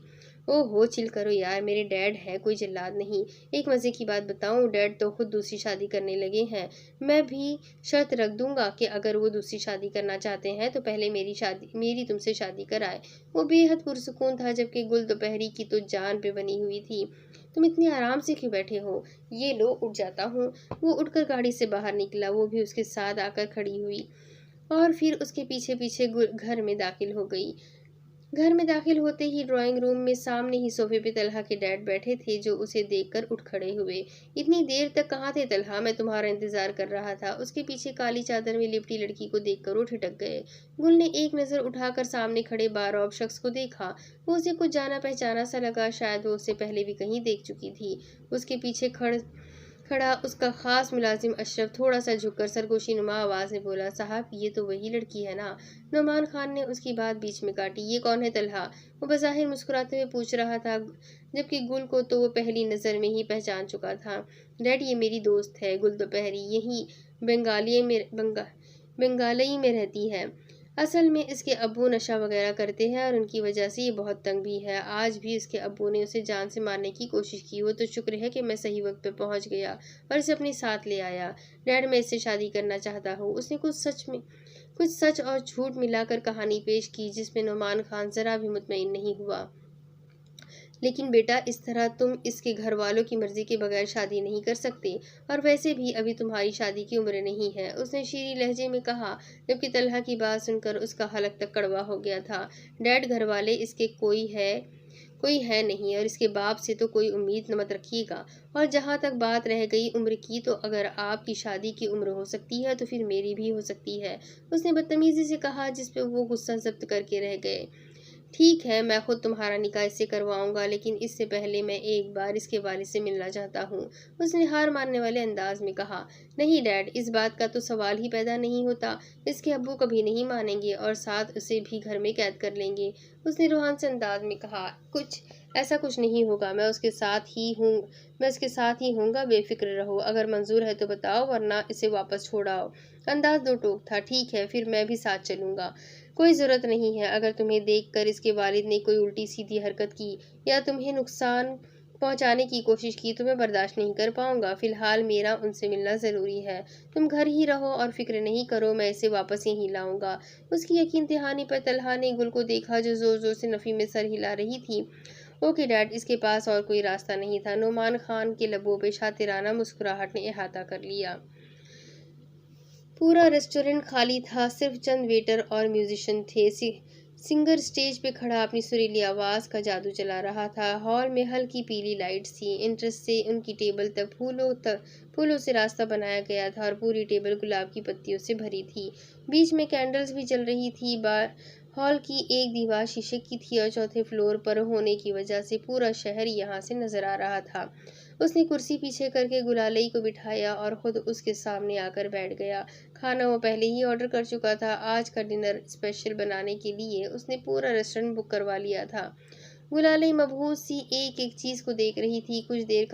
اوہ ہو، چل کرو یار، میرے ڈیڈ ہے، کوئی جلاد نہیں۔ ایک مزے کی بات بتاؤں، ڈیڈ تو خود دوسری شادی کرنے لگے ہیں۔ میں بھی شرط رکھ دوں گا کہ اگر وہ دوسری شادی کرنا چاہتے ہیں تو پہلے میری تم سے شادی کرائے۔ وہ بے حد پرسکون تھا، جبکہ گل دوپہری کی تو جان پہ بنی ہوئی تھی۔ تم اتنے آرام سے کیوں بیٹھے ہو؟ یہ لو، اٹھ جاتا ہوں۔ وہ اٹھ کر گاڑی سے باہر نکلا، وہ بھی اس کے ساتھ آ کر کھڑی ہوئی اور پھر اس کے پیچھے پیچھے گھر میں داخل ہو گئی۔ گھر میں داخل ہوتے ہی ڈرائنگ روم میں سامنے ہی صوفے پہ طلحہ کے ڈیڈ بیٹھے تھے، جو اسے دیکھ کر اٹھ کھڑے ہوئے۔ اتنی دیر تک کہاں تھے طلحہ؟ میں تمہارا انتظار کر رہا تھا۔ اس کے پیچھے کالی چادر میں لپٹی لڑکی کو دیکھ کر وہ ٹھٹک گئے۔ گل نے ایک نظر اٹھا کر سامنے کھڑے باروب شخص کو دیکھا۔ وہ اسے کچھ جانا پہچانا سا لگا، شاید وہ اسے پہلے بھی کہیں دیکھ چکی تھی۔ اس کے پیچھے کھڑا اس کا خاص ملازم اشرف تھوڑا سا جھک کر سرگوشی نما آواز میں بولا، صاحب یہ تو وہی لڑکی ہے نا؟ نعمان خان نے اس کی بات بیچ میں کاٹی، یہ کون ہے طلحہ؟ وہ بظاہر مسکراتے ہوئے پوچھ رہا تھا، جبکہ گل کو تو وہ پہلی نظر میں ہی پہچان چکا تھا۔ ڈیڈ یہ میری دوست ہے گل دوپہری، یہی بنگالئی میں رہتی ہے۔ اصل میں اس کے ابو نشہ وغیرہ کرتے ہیں اور ان کی وجہ سے یہ بہت تنگ بھی ہے۔ آج بھی اس کے ابو نے اسے جان سے مارنے کی کوشش کی، وہ تو شکر ہے کہ میں صحیح وقت پہ پہنچ گیا اور اسے اپنے ساتھ لے آیا۔ ڈیڈ میں اس سے شادی کرنا چاہتا ہوں۔ اس نے کچھ سچ اور جھوٹ ملا کر کہانی پیش کی، جس میں نعمان خان ذرا بھی مطمئن نہیں ہوا۔ لیکن بیٹا اس طرح تم اس کے گھر والوں کی مرضی کے بغیر شادی نہیں کر سکتے، اور ویسے بھی ابھی تمہاری شادی کی عمر نہیں ہے، اس نے شیریں لہجے میں کہا، جبکہ طلحہ کی بات سن کر اس کا حلق تک کڑوا ہو گیا تھا۔ ڈیڈ گھر والے اس کے کوئی ہے نہیں، اور اس کے باپ سے تو کوئی امید مت رکھیے گا۔ اور جہاں تک بات رہ گئی عمر کی، تو اگر آپ کی شادی کی عمر ہو سکتی ہے تو پھر میری بھی ہو سکتی ہے، اس نے بدتمیزی سے کہا، جس پہ وہ غصہ ضبط کر کے رہ گئے۔ ٹھیک ہے، میں خود تمہارا نکاح اس سے کرواؤں گا، لیکن اس سے پہلے میں ایک بار اس کے والد سے ملنا چاہتا ہوں، اس نے ہار ماننے والے انداز میں کہا۔ نہیں ڈیڈ، اس بات کا تو سوال ہی پیدا نہیں ہوتا، اس کے ابو کبھی نہیں مانیں گے اور ساتھ اسے بھی گھر میں قید کر لیں گے، اس نے روحان سے انداز میں کہا۔ ایسا کچھ نہیں ہوگا، میں اس کے ساتھ ہی ہوں گا، بے فکر رہو، اگر منظور ہے تو بتاؤ ورنہ اسے واپس چھوڑ آؤ۔ انداز دو ٹوک تھا۔ ٹھیک ہے، پھر میں بھی ساتھ چلوں گا۔ کوئی ضرورت نہیں ہے، اگر تمہیں دیکھ کر اس کے والد نے کوئی الٹی سیدھی حرکت کی یا تمہیں نقصان پہنچانے کی کوشش کی تو میں برداشت نہیں کر پاؤں گا۔ فی الحال میرا ان سے ملنا ضروری ہے، تم گھر ہی رہو اور فکر نہیں کرو، میں اسے واپس یہیں لاؤں گا۔ اس کی یقین دہانی پر طلحہ نے گل کو دیکھا، جو زور زور سے نفی میں سر ہلا رہی تھی۔ اوکے ڈیڈ، اس کے پاس اور کوئی راستہ نہیں تھا۔ نعمان خان کے لبوں پہ شاطرانہ مسکراہٹ نے احاطہ کر لیا۔ پورا ریسٹورینٹ خالی تھا، صرف چند ویٹر اور میوزیشین تھے۔ سنگر اسٹیج پہ کھڑا اپنی سریلی آواز کا جادو چلا رہا تھا۔ ہال میں ہلکی پیلی لائٹس تھیں، انٹرسٹ سے ان کی ٹیبل تک پھولوں سے راستہ بنایا گیا تھا اور پوری ٹیبل گلاب کی پتیوں سے بھری تھی۔ بیچ میں کینڈلز بھی جل رہی تھی۔ ہال کی ایک دیوار شیشے کی تھی اور چوتھے فلور پر ہونے کی وجہ سے پورا شہر یہاں سے نظر آ رہا تھا۔ اس نے کرسی پیچھے کر کے گلالئی کو بٹھایا اور خود اس کے سامنے آ کر بیٹھ گیا۔ کھانا وہ پہلے ہی آرڈر کر چکا تھا، آج کا ڈنر اسپیشل بنانے کے لیے اس نے پورا ریسٹورینٹ بک کروا لیا تھا۔ گلالئی مبہوت سی ایک ایک چیز کو دیکھ رہی تھی۔ کچھ دیر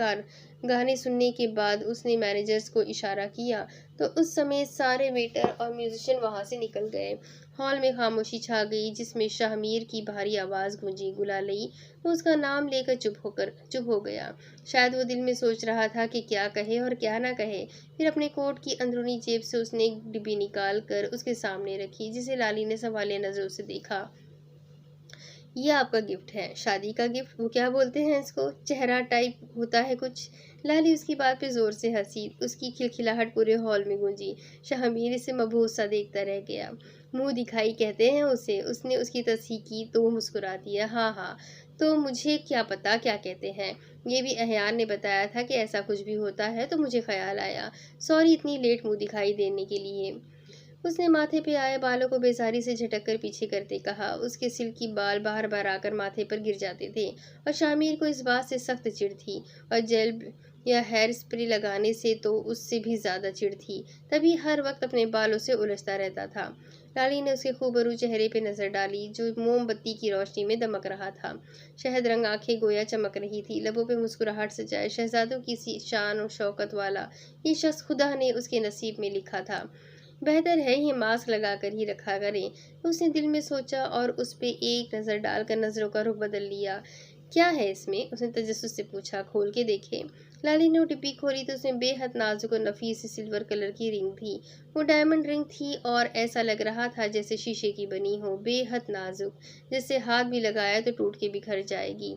گانے سننے کے بعد اس نے مینیجرز کو اشارہ کیا تو اس سمیت سارے ویٹر اور میوزیشین وہاں سے نکل گئے۔ ہال میں خاموشی چھا گئی، جس میں شاہ میر کی بھاری آواز گونجی، گلالئی۔ وہ اس کا نام لے کر چپ ہو گیا۔ شاید وہ دل میں سوچ رہا تھا کہ کیا کہے اور کیا نہ کہے۔ پھر اپنے کوٹ کی اندرونی جیب سے اس نے ایک ڈبی نکال کر اس کے سامنے رکھی، جسے لالی نے سوالیہ نظروں سے دیکھا۔ یہ آپ کا گفٹ ہے، شادی کا گفٹ، وہ کیا بولتے ہیں اس کو، چہرہ ٹائپ ہوتا ہے کچھ۔ لالی اس کی بات پہ زور سے ہنسی، اس کی کھلکھلاہٹ پورے ہال میں گونجی۔ شاہ میر اسے مبہوت سا دیکھتا رہ گیا۔ منہ دکھائی کہتے ہیں اسے، اس نے اس کی تصحیح کی تو وہ مسکرا دیا۔ ہاں، تو مجھے کیا پتا کیا کہتے ہیں، یہ بھی احیان نے بتایا تھا کہ ایسا کچھ بھی ہوتا ہے تو مجھے خیال آیا۔ سوری اتنی لیٹ منہ دکھائی دینے کے لیے، اس نے ماتھے پہ آئے بالوں کو بیزاری سے جھٹک کر پیچھے کرتے کہا۔ اس کے سلکی بال بار بار آ کر ماتھے پر گر جاتے تھے اور شاہ میر کو اس بات سے سخت چڑ تھی، اور جیل یا ہیئر اسپرے لگانے سے تو اس سے بھی زیادہ چڑ تھی، تبھی ہر وقت اپنے بالوں سے الجھتا رہتا تھا۔ لالی نے اس کے خوبرو چہرے پہ نظر ڈالی، جو موم بتی کی روشنی میں دمک رہا تھا۔ شہد رنگ آنکھیں گویا چمک رہی تھی، لبوں پہ مسکراہٹ سجائے شہزادوں کی سی شان و شوکت والا یہ شخص خدا نے اس کے نصیب میں لکھا تھا۔ بہتر ہے یہ ماسک لگا کر ہی رکھا کریں، اس نے دل میں سوچا اور اس پہ ایک نظر ڈال کر نظروں کا رخ بدل لیا۔ کیا ہے اس میں، اس نے تجسس سے پوچھا۔ کھول کے دیکھے۔ لالی نے وہ ڈبی کھولی تو اس میں بے حد نازک اور نفیس سی سلور کلر کی رنگ تھی۔ وہ ڈائمنڈ رنگ تھی اور ایسا لگ رہا تھا جیسے شیشے کی بنی ہو، بے حد نازک، جس سے ہاتھ بھی لگایا تو ٹوٹ کے بکھر جائے گی۔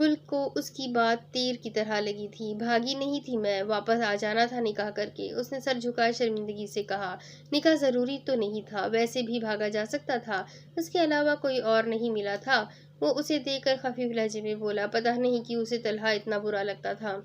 گل کو اس کی بات تیر کی طرح لگی تھی۔ بھاگی نہیں تھی میں، واپس آ جانا تھا نکاح کر کے۔ اس نے سر جھکائے شرمندگی سے کہا۔ نکاح ضروری تو نہیں تھا، ویسے بھی بھاگا جا سکتا تھا، اس کے علاوہ کوئی اور نہیں ملا تھا۔ وہ اسے دیکھ کر خفیف لہجے میں بولا، پتہ نہیں کیوں اسے طلحہ اتنا برا لگتا تھا۔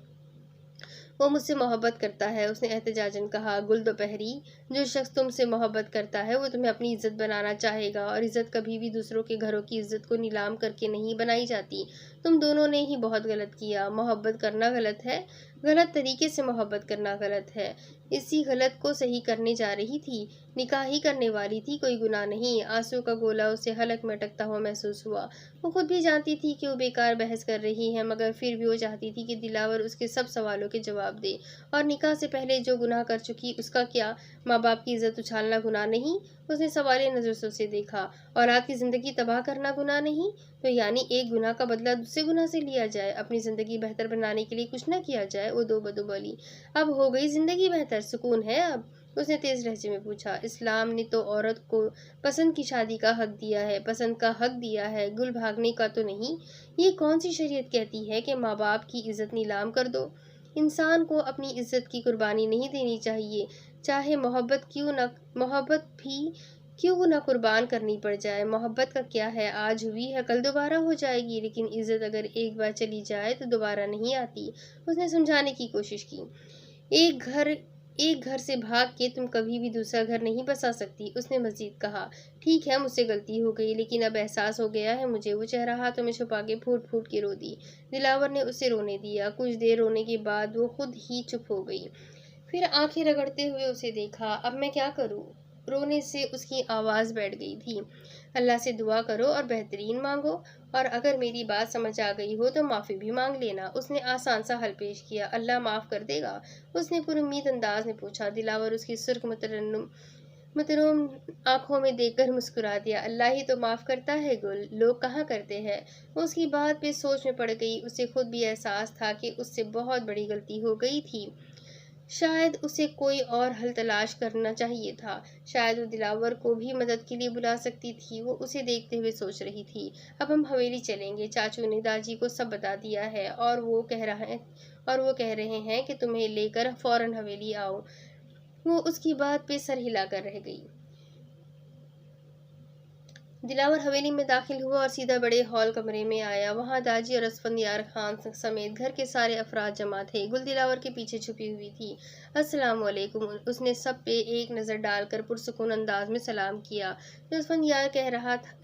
وہ مجھ سے محبت کرتا ہے، اس نے احتجاجاً کہا۔ گل دوپہری، جو شخص تم سے محبت کرتا ہے وہ تمہیں اپنی عزت بنانا چاہے گا، اور عزت کبھی بھی دوسروں کے گھروں کی عزت کو نیلام کر کے نہیں بنائی جاتی۔ تم دونوں نے ہی بہت غلط کیا۔ محبت کرنا غلط ہے، غلط طریقے سے محبت کرنا غلط ہے۔ اسی غلط کو صحیح کرنے جا رہی تھی، نکاح ہی کرنے والی تھی، کوئی گناہ نہیں۔ آنسو کا گولا اسے حلق میں اٹکتا ہوا محسوس ہوا۔ وہ خود بھی جانتی تھی کہ وہ بیکار بحث کر رہی ہے، مگر پھر بھی وہ چاہتی تھی کہ دلاور اس کے سب سوالوں کے جواب دے۔ اور نکاح سے پہلے جو گناہ کر چکی اس کا کیا؟ ماں باپ کی عزت اچھالنا گناہ نہیں؟ اس نے سوالیہ نظر سے اسے دیکھا۔ اولاد کی زندگی تباہ کرنا گناہ نہیں؟ تو یعنی ایک گناہ کا بدلہ دوسرے گناہ سے لیا جائے، اپنی زندگی بہتر بنانے کے لیے کچھ نہ کیا جائے؟ وہ دو بدو بولی۔ اب ہو گئی زندگی بہتر، سکون ہے اب؟ اس نے تیز لہجے میں پوچھا۔ اسلام نے تو عورت کو پسند کی شادی کا حق دیا ہے، پسند کا حق دیا ہے، گل بھاگنے کا تو نہیں۔ یہ کون سی شریعت کہتی ہے کہ ماں باپ کی عزت نیلام کر دو؟ انسان کو اپنی عزت کی قربانی نہیں دینی چاہیے، چاہے محبت بھی کیوں نہ قربان کرنی پڑ جائے۔ محبت کا کیا ہے، آج ہوئی ہے کل دوبارہ ہو جائے گی، لیکن عزت اگر ایک بار چلی جائے تو دوبارہ نہیں آتی۔ اس نے سمجھانے کی کوشش کی۔ ایک گھر سے بھاگ کے تم کبھی بھی دوسرا گھر نہیں بسا سکتی، اس نے مزید کہا۔ ٹھیک ہے، مجھ سے غلطی ہو گئی، لیکن اب احساس ہو گیا ہے مجھے۔ وہ چہرہ ہاتھوں میں چھپا کے پھوٹ پھوٹ کے رو دی۔ دلاور نے اسے رونے دیا۔ کچھ دیر رونے کے بعد وہ خود ہی چپ ہو گئی، پھر آنکھیں رگڑتے ہوئے اسے دیکھا۔ اب میں کیا کروں؟ رونے سے اس کی آواز بیٹھ گئی تھی۔ اللہ سے دعا کرو اور بہترین مانگو، اور اگر میری بات سمجھ آ گئی ہو تو معافی بھی مانگ لینا۔ اس نے آسان سا حل پیش کیا۔ اللہ معاف کر دے گا؟ اس نے پر امید انداز میں پوچھا۔ دلاور اس کی سرخ متروم آنکھوں میں دیکھ کر مسکرا دیا۔ اللہ ہی تو معاف کرتا ہے گل، لوگ کہاں کرتے ہیں۔ وہ اس کی بات پہ سوچ میں پڑ گئی۔ اسے خود بھی احساس تھا کہ اس سے بہت بڑی غلطی ہو گئی تھی۔ شاید اسے کوئی اور حل تلاش کرنا چاہیے تھا، شاید وہ دلاور کو بھی مدد کے لیے بلا سکتی تھی۔ وہ اسے دیکھتے ہوئے سوچ رہی تھی۔ اب ہم حویلی چلیں گے، چاچو نے داجی کو سب بتا دیا ہے، اور وہ کہہ رہے ہیں کہ تمہیں لے کر فوراً حویلی آؤ۔ وہ اس کی بات پہ سر ہلا کر رہ گئی۔ دلاور حویلی میں داخل ہوا اور سیدھا بڑے ہال کمرے میں آیا۔ وہاں داجی اور اسفندیار خان سمیت گھر کے سارے افراد جمع تھے۔ گل دلاور کے پیچھے چھپی ہوئی تھی۔ السلام علیکم، اس نے سب پہ ایک نظر ڈال کر پرسکون انداز میں سلام کیا۔ جو اسفندیار کہہ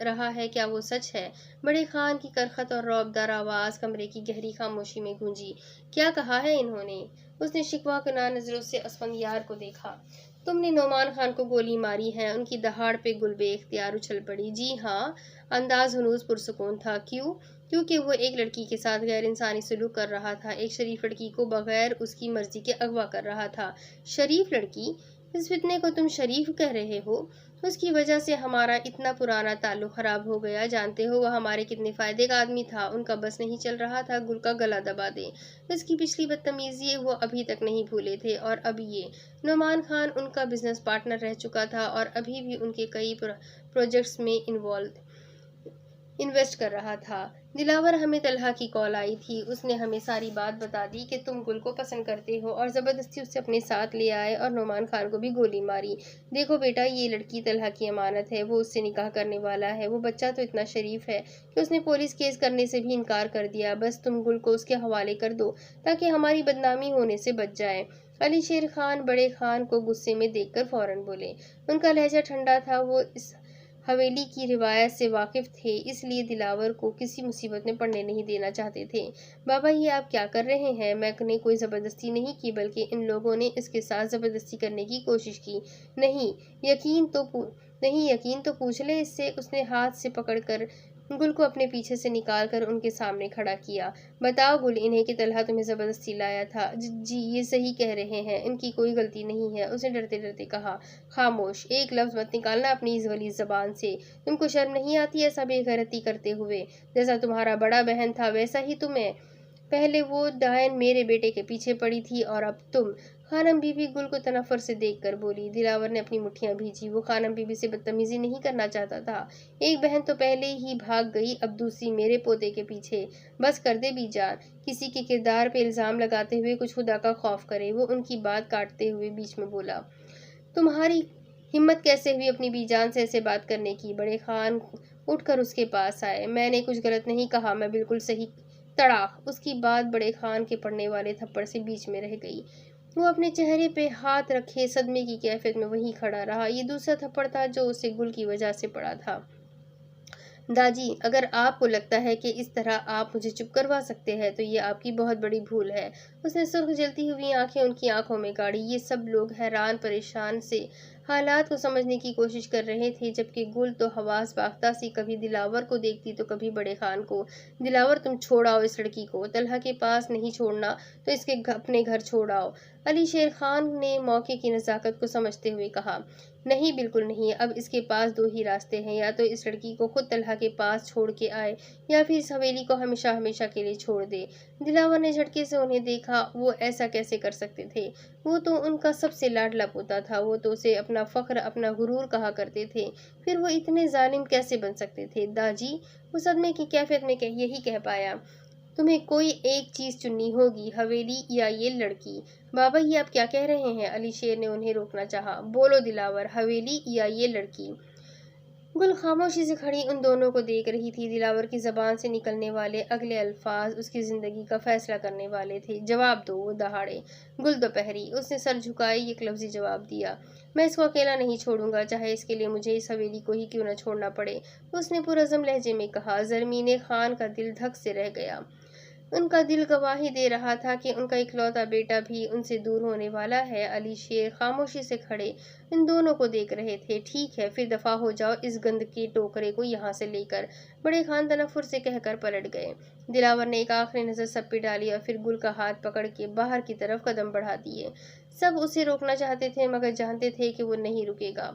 رہا ہے کیا وہ سچ ہے؟ بڑے خان کی کرخت اور رعبدار آواز کمرے کی گہری خاموشی میں گونجی۔ کیا کہا ہے انہوں نے؟ اس نے شکوہ کناں نظروں سے اسفندیار کو دیکھا۔ تم نے نعمان خان کو گولی ماری ہے؟ ان کی دہاڑ پہ گل بے اختیار اچھل پڑی۔ جی ہاں، انداز ہنوز پرسکون تھا۔ کیوں؟ کیونکہ وہ ایک لڑکی کے ساتھ غیر انسانی سلوک کر رہا تھا، ایک شریف لڑکی کو بغیر اس کی مرضی کے اغوا کر رہا تھا۔ شریف لڑکی؟ اس فتنے کو تم شریف کہہ رہے ہو؟ اس کی وجہ سے ہمارا اتنا پرانا تعلق خراب ہو گیا، جانتے ہو وہ ہمارے کتنے فائدے کا آدمی تھا۔ ان کا بس نہیں چل رہا تھا گل کا گلا دبا دیں۔ اس کی پچھلی بدتمیزی وہ ابھی تک نہیں بھولے تھے، اور اب یہ۔ نعمان خان ان کا بزنس پارٹنر رہ چکا تھا اور ابھی بھی ان کے کئی پروجیکٹس میں انویسٹ کر رہا تھا۔ دلاور، ہمیں طلحہ کی کال آئی تھی، اس نے ہمیں ساری بات بتا دی کہ تم گل کو پسند کرتے ہو، اور زبردستی اسے اپنے ساتھ لے آئے اور نعمان خان کو بھی گولی ماری۔ دیکھو بیٹا، یہ لڑکی طلحہ کی امانت ہے، وہ اس سے نکاح کرنے والا ہے۔ وہ بچہ تو اتنا شریف ہے کہ اس نے پولیس کیس کرنے سے بھی انکار کر دیا۔ بس تم گل کو اس کے حوالے کر دو تاکہ ہماری بدنامی ہونے سے بچ جائے۔ علی شیر خان بڑے خان کو غصے میں دیکھ کر فوراً بولے۔ ان کا لہجہ ٹھنڈا تھا، وہ اس حویلی کی روایت سے واقف تھے، اس لیے دلاور کو کسی مصیبت میں پڑنے نہیں دینا چاہتے تھے۔ بابا، یہ آپ کیا کر رہے ہیں؟ میں نے کوئی زبردستی نہیں کی، بلکہ ان لوگوں نے اس کے ساتھ زبردستی کرنے کی کوشش کی۔ نہیں یقین تو پوچھ لے اس سے۔ اس نے ہاتھ سے پکڑ کر گل کو اپنے پیچھے سے نکال کر ان کے سامنے کھڑا کیا۔ بتاؤ گل انہیں کہ طلحہ تمہیں زبردستی لایا تھا۔ جی یہ صحیح کہہ رہے ہیں، ان کی کوئی غلطی نہیں ہے، اس نے ڈرتے ڈرتے کہا۔ خاموش، ایک لفظ مت نکالنا اپنی اس غلیظ زبان سے۔ تم کو شرم نہیں آتی ایسا بے غیرتی کرتے ہوئے؟ جیسا تمہارا بڑا بہن تھا ویسا ہی تمہیں۔ پہلے وہ ڈائن میرے بیٹے کے پیچھے پڑی تھی اور اب تم۔ خانم بی بی گل کو تنفر سے دیکھ کر بولی۔ دلاور نے اپنی مٹھیاں بھیجی۔ وہ خانم بی بی سے بدتمیزی نہیں کرنا چاہتا تھا۔ ایک بہن تو پہلے ہی بھاگ گئی، اب دوسری میرے پوتے کے پیچھے۔ بس کر دے بی جان، کسی کے کردار پہ الزام لگاتے ہوئے کچھ خدا کا خوف کرے۔ وہ ان کی بات کاٹتے ہوئے بیچ میں بولا۔ تمہاری ہمت کیسے ہوئی اپنی بی جان سے ایسے بات کرنے کی؟ بڑے خان اٹھ کر اس کے پاس آئے۔ میں نے کچھ غلط نہیں کہا، میں بالکل صحیح۔ تڑاک! اس کی بات بڑے خان کے پڑنے والے تھپڑ سے بیچ میں رہ گئی۔ وہ اپنے چہرے پہ ہاتھ رکھے صدمے کی کیفیت میں وہیں کھڑا رہا۔ یہ دوسرا تھپڑ تھا جو اسے گل کی وجہ سے پڑا تھا۔ داجی، اگر آپ کو لگتا ہے کہ اس طرح آپ مجھے چپ کروا سکتے ہیں تو یہ آپ کی بہت بڑی بھول ہے۔ اس نے سرخ جلتی ہوئی آنکھیں ان کی آنکھوں میں گاڑی۔ یہ سب لوگ حیران پریشان سے حالات کو سمجھنے کی کوشش کر رہے تھے، جبکہ گل تو حواس باختہ سی کبھی دلاور کو دیکھتی تو کبھی بڑے خان کو۔ دلاور، تم چھوڑ آؤ اس لڑکی کو۔ طلحہ کے پاس نہیں چھوڑنا تو اس کے اپنے گھر چھوڑ آؤ۔ علی شیر خان نے موقع کی نزاکت کو سمجھتے ہوئے کہا۔ نہیں، بالکل نہیں۔ اب اس کے پاس دو ہی راستے ہیں، یا تو اس لڑکی کو خود طلحہ کے پاس چھوڑ کے آئے یا پھر اس حویلی کو ہمیشہ ہمیشہ کے لیے چھوڑ دے۔ دلاور نے جھٹکے سے انہیں دیکھا۔ وہ ایسا کیسے کر سکتے تھے؟ وہ تو ان کا سب سے لاڈلا پوتا تھا، وہ تو اسے اپنا فخر، اپنا غرور کہا کرتے تھے، پھر وہ اتنے ظالم کیسے بن سکتے تھے؟ داجی، وہ صدمے کی کیفیت میں یہی کہہ پایا۔ تمہیں کوئی ایک چیز چننی ہوگی، حویلی یا یہ لڑکی۔ بابا، یہ آپ کیا کہہ رہے ہیں؟ علی شیر نے انہیں روکنا چاہا۔ بولو دلاور، حویلی یا یہ لڑکی؟ گل خاموشی سے کھڑی ان دونوں کو دیکھ رہی تھی۔ دلاور کی زبان سے نکلنے والے اگلے الفاظ اس کی زندگی کا فیصلہ کرنے والے تھے۔ جواب دو، وہ دہاڑے۔ گل دوپہری، اس نے سر جھکائے یک لفظی جواب دیا۔ میں اس کو اکیلا نہیں چھوڑوں گا، چاہے اس کے لیے مجھے اس حویلی کو ہی کیوں نہ چھوڑنا پڑے، اس نے پرعزم لہجے میں کہا۔ زرمین خان کا دل دھک سے رہ گیا۔ ان کا دل گواہی دے رہا تھا کہ ان کا اکلوتا بیٹا بھی ان سے دور ہونے والا ہے۔ علی شیر خاموشی سے کھڑے ان دونوں کو دیکھ رہے تھے۔ ٹھیک ہے، پھر دفع ہو جاؤ اس گند کے ٹوکرے کو یہاں سے لے کر، بڑے خان تنفر سے کہہ کر پلٹ گئے۔ دلاور نے ایک آخری نظر سب پہ ڈالی اور پھر گل کا ہاتھ پکڑ کے باہر کی طرف قدم بڑھا دیے۔ سب اسے روکنا چاہتے تھے مگر جانتے تھے کہ وہ نہیں رکے گا۔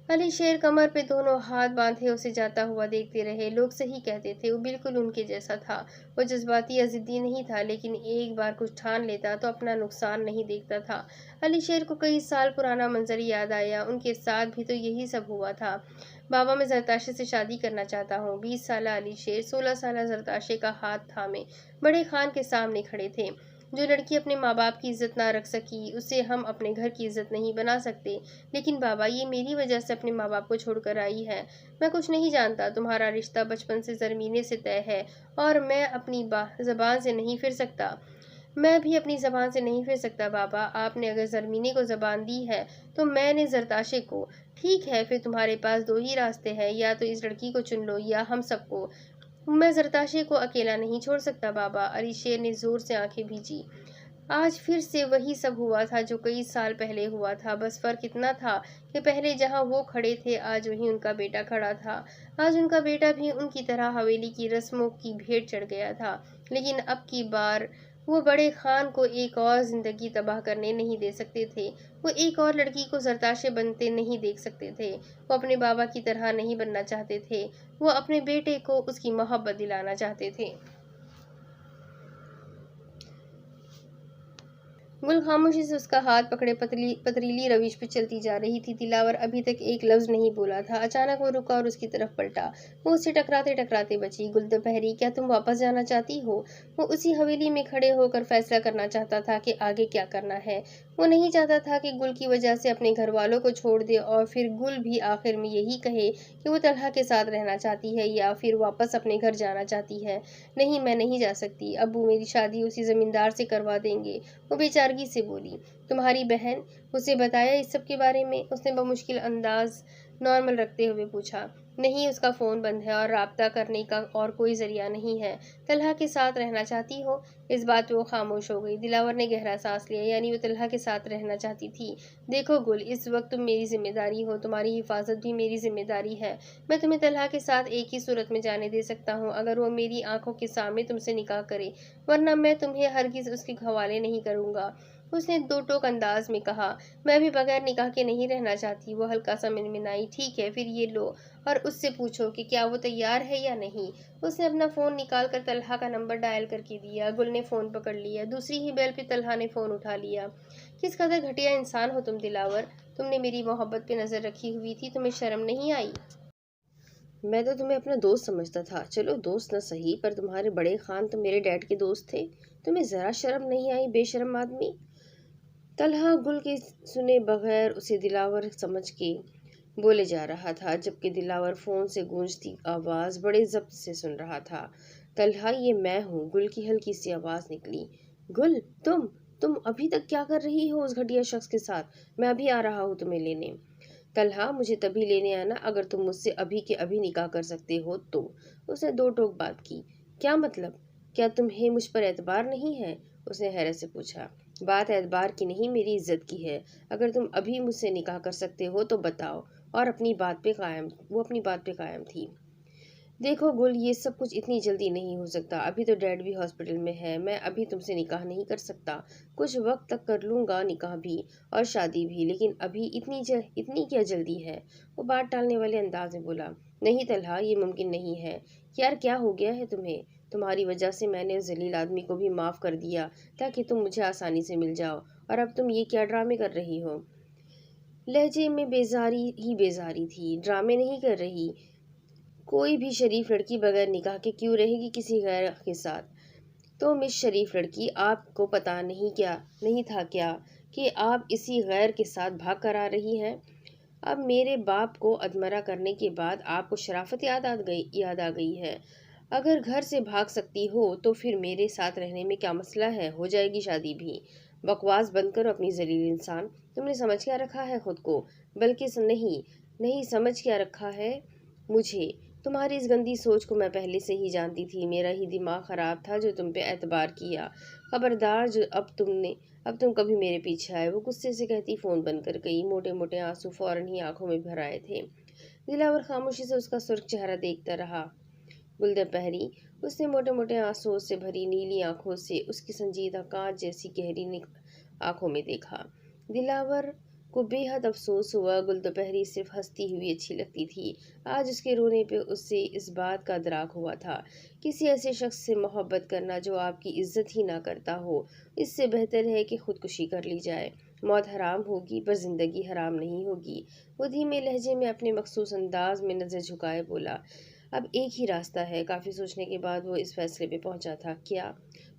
علی شیر کمر پہ دونوں ہاتھ باندھے اسے جاتا ہوا دیکھتے رہے۔ لوگ صحیح کہتے تھے، وہ بالکل ان کے جیسا تھا۔ وہ جذباتی یا ضدی نہیں تھا، لیکن ایک بار کچھ ٹھان لیتا تو اپنا نقصان نہیں دیکھتا تھا۔ علی شیر کو کئی سال پرانا منظر یاد آیا۔ ان کے ساتھ بھی تو یہی سب ہوا تھا۔ بابا، میں زرتاشے سے شادی کرنا چاہتا ہوں۔ 20 سالہ علی شیر 16 سالہ زرتاشے کا ہاتھ تھامے بڑے خان کے سامنے کھڑے تھے۔ جو لڑکی اپنے ماں باپ کی عزت نہ رکھ سکی، اسے ہم اپنے گھر کی عزت نہیں بنا سکتے۔ لیکن بابا، یہ میری وجہ سے اپنے ماں باپ کو چھوڑ کر آئی ہے۔ میں کچھ نہیں جانتا، تمہارا رشتہ بچپن سے زرمینے سے طے ہے اور میں اپنی زبان سے نہیں پھر سکتا۔ میں بھی اپنی زبان سے نہیں پھر سکتا بابا۔ آپ نے اگر زرمینے کو زبان دی ہے تو میں نے زرتاشے کو۔ ٹھیک ہے، پھر تمہارے پاس دو ہی راستے ہیں، یا تو اس لڑکی کو چن لو یا ہم سب کو۔ میں زرتاشے کو اکیلا نہیں چھوڑ سکتا بابا۔ علی شیر نے زور سے آنکھیں بھیجی۔ آج پھر سے وہی سب ہوا تھا جو کئی سال پہلے ہوا تھا، بس فرق اتنا تھا کہ پہلے جہاں وہ کھڑے تھے آج وہیں ان کا بیٹا کھڑا تھا۔ آج ان کا بیٹا بھی ان کی طرح حویلی کی رسموں کی بھیٹ چڑھ گیا تھا، لیکن اب کی بار وہ بڑے خان کو ایک اور زندگی تباہ کرنے نہیں دے سکتے تھے۔ وہ ایک اور لڑکی کو زرتاشے بنتے نہیں دیکھ سکتے تھے۔ وہ اپنے بابا کی طرح نہیں بننا چاہتے تھے۔ وہ اپنے بیٹے کو اس کی محبت دلانا چاہتے تھے۔ گل خاموشی سے اس کا ہاتھ پکڑے پتریلی روش پہ چلتی جا رہی تھی۔ دلاور ابھی تک ایک لفظ نہیں بولا تھا۔ اچانک وہ رکا اور اس کی طرف پلٹا۔ وہ اس سے ٹکراتے ٹکراتے بچی۔ گل دوپہری، کیا تم واپس جانا چاہتی ہو؟ وہ اسی حویلی میں کھڑے ہو کر فیصلہ کرنا چاہتا تھا کہ آگے کیا کرنا ہے۔ وہ نہیں چاہتا تھا کہ گل کی وجہ سے اپنے گھر والوں کو چھوڑ دے اور پھر گل بھی آخر میں یہی کہے کہ وہ طلحہ کے ساتھ رہنا چاہتی ہے یا پھر واپس اپنے گھر جانا چاہتی ہے۔ نہیں، میں نہیں جا سکتی۔ ابو میری شادی اسی زمیندار سے کروا دیں گے، وہ بیچارگی سے بولی۔ تمہاری بہن؟ اسے بتایا اس سب کے بارے میں؟ اس نے بمشکل انداز نارمل رکھتے ہوئے پوچھا۔ نہیں، اس کا فون بند ہے اور رابطہ کرنے کا اور کوئی ذریعہ نہیں ہے۔ طلحہ کے ساتھ رہنا چاہتی ہو؟ اس بات پہ وہ خاموش ہو گئی۔ دلاور نے گہرا سانس لیا۔ یعنی وہ طلحہ کے ساتھ رہنا چاہتی تھی؟ دیکھو گل، اس وقت تم میری ذمہ داری ہو، تمہاری حفاظت بھی میری ذمہ داری ہے۔ میں تمہیں طلحہ کے ساتھ ایک ہی صورت میں جانے دے سکتا ہوں، اگر وہ میری آنکھوں کے سامنے تم سے نکاح کرے، ورنہ میں تمہیں ہرگز اس کے حوالے نہیں کروں گا۔ اس نے دو ٹوک انداز میں کہا۔ میں بھی بغیر نکاح کے نہیں رہنا چاہتی۔ وہ ہلکا سا منمنائی۔ ٹھیک ہے پھر یہ لو اور اس سے پوچھو کہ کیا وہ تیار ہے یا نہیں۔ اس نے اپنا فون نکال کر طلحہ کا نمبر ڈائل کر کے دیا۔ گل نے فون پکڑ لیا۔ دوسری ہی بیل پہ طلحہ نے فون اٹھا لیا۔ کس قدر گھٹیا انسان ہو تم دلاور، تم نے میری محبت پہ نظر رکھی ہوئی تھی، تمہیں شرم نہیں آئی؟ میں تو تمہیں اپنا دوست سمجھتا تھا۔ چلو دوست نہ صحیح، پر تمہارے بڑے خان تو میرے ڈیڈ کے دوست تھے۔ تمہیں ذرا شرم نہیں آئی بے شرم آدمی؟ طلحہ گل کے سنے بغیر اسے دلاور سمجھ کے بولے جا رہا تھا، جبکہ دلاور فون سے گونجتی آواز بڑے ضبط سے سن رہا تھا۔ طلحہ یہ میں ہوں، گل کی ہلکی سی آواز نکلی۔ گل تم ابھی تک کیا کر رہی ہو اس گھٹیا شخص کے ساتھ؟ میں ابھی آ رہا ہوں تمہیں لینے۔ طلحہ مجھے تبھی لینے آنا اگر تم مجھ سے ابھی کے ابھی نکاح کر سکتے ہو تو۔ اس نے دو ٹوک بات کی۔ کیا مطلب؟ کیا تمہیں مجھ پر اعتبار نہیں ہے؟ اس نے حیرت سے پوچھا۔ بات اعتبار کی نہیں، میری عزت کی ہے۔ اگر تم ابھی مجھ سے نکاح کر سکتے ہو تو بتاؤ۔ اور وہ اپنی بات پہ قائم تھی۔ دیکھو گل، یہ سب کچھ اتنی جلدی نہیں ہو سکتا۔ ابھی تو ڈیڈ بھی ہاسپٹل میں ہے، میں ابھی تم سے نکاح نہیں کر سکتا۔ کچھ وقت تک کر لوں گا نکاح بھی اور شادی بھی، لیکن ابھی اتنی کیا جلدی ہے؟ وہ بات ٹالنے والے انداز میں بولا۔ نہیں طلحہ، یہ ممکن نہیں ہے۔ یار کیا ہو گیا ہے تمہیں؟ تمہاری وجہ سے میں نے اس ذلیل آدمی کو بھی معاف کر دیا تاکہ تم مجھے آسانی سے مل جاؤ، اور اب تم یہ کیا ڈرامے کر رہی ہو؟ لہجے میں بیزاری تھی۔ ڈرامے نہیں کر رہی۔ کوئی بھی شریف لڑکی بغیر نکاح کے کیوں رہے گی کسی غیر کے ساتھ؟ تو مس شریف لڑکی، آپ کو پتہ نہیں تھا کیا کہ آپ اسی غیر کے ساتھ بھاگ کر آ رہی ہیں؟ اب میرے باپ کو ادمرہ کرنے کے بعد آپ کو شرافت یاد آ گئی ہے۔ اگر گھر سے بھاگ سکتی ہو تو پھر میرے ساتھ رہنے میں کیا مسئلہ ہے؟ ہو جائے گی شادی بھی۔ بکواس بند کرو اپنی ذلیل انسان۔ تم نے سمجھ کیا رکھا ہے خود کو؟ بلکہ نہیں سمجھ کیا رکھا ہے مجھے۔ تمہاری اس گندی سوچ کو میں پہلے سے ہی جانتی تھی۔ میرا ہی دماغ خراب تھا جو تم پہ اعتبار کیا۔ خبردار اب تم کبھی میرے پیچھے آئے۔ وہ غصے سے کہتی فون بند کر گئی۔ موٹے موٹے آنسو فوراً ہی آنکھوں میں بھر آئے تھے۔ دلاور خاموشی سے اس کا سرخ چہرہ دیکھتا رہا۔ گلدپہری، اس نے موٹے موٹے آنسوؤں سے بھری نیلی آنکھوں سے اس کی سنجیدہ کانچ جیسی گہری آنکھوں میں دیکھا۔ دلاور کو بے حد افسوس ہوا۔ گلدپہری صرف ہنستی ہوئی اچھی لگتی تھی۔ آج اس کے رونے پہ اسے اس بات کا ادراک ہوا تھا۔ کسی ایسے شخص سے محبت کرنا جو آپ کی عزت ہی نہ کرتا ہو، اس سے بہتر ہے کہ خودکشی کر لی جائے۔ موت حرام ہوگی پر زندگی حرام نہیں ہوگی۔ وہ دھیمے لہجے میں اپنے مخصوص انداز میں نظر جھکائے بولا۔ اب ایک ہی راستہ ہے۔ کافی سوچنے کے بعد وہ اس فیصلے پہ پہنچا تھا۔ کیا؟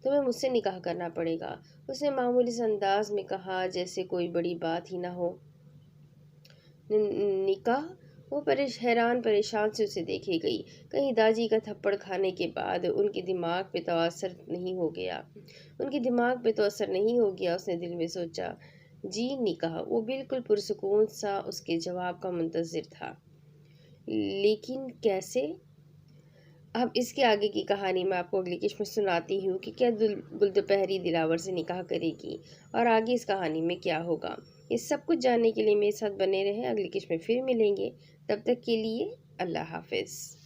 تمہیں مجھ سے نکاح کرنا پڑے گا، اس نے معمولی سے انداز میں کہا جیسے کوئی بڑی بات ہی نہ ہو۔ نکاح؟ وہ پریشان سے اسے دیکھے گئی۔ کہیں داجی کا تھپڑ کھانے کے بعد ان کے دماغ پہ تو اثر نہیں ہو گیا۔ اس نے دل میں سوچا، جی نکاح؟ وہ بالکل پرسکون سا اس کے جواب کا منتظر تھا۔ لیکن کیسے؟ اب اس کے آگے کی کہانی میں آپ کو اگلی قسط میں سناتی ہوں کہ کیا گلدپہری دلاور سے نکاح کرے گی اور آگے اس کہانی میں کیا ہوگا۔ اس سب کچھ جاننے کے لیے میرے ساتھ بنے رہیں۔ اگلی قسط میں پھر ملیں گے۔ تب تک کے لیے اللہ حافظ۔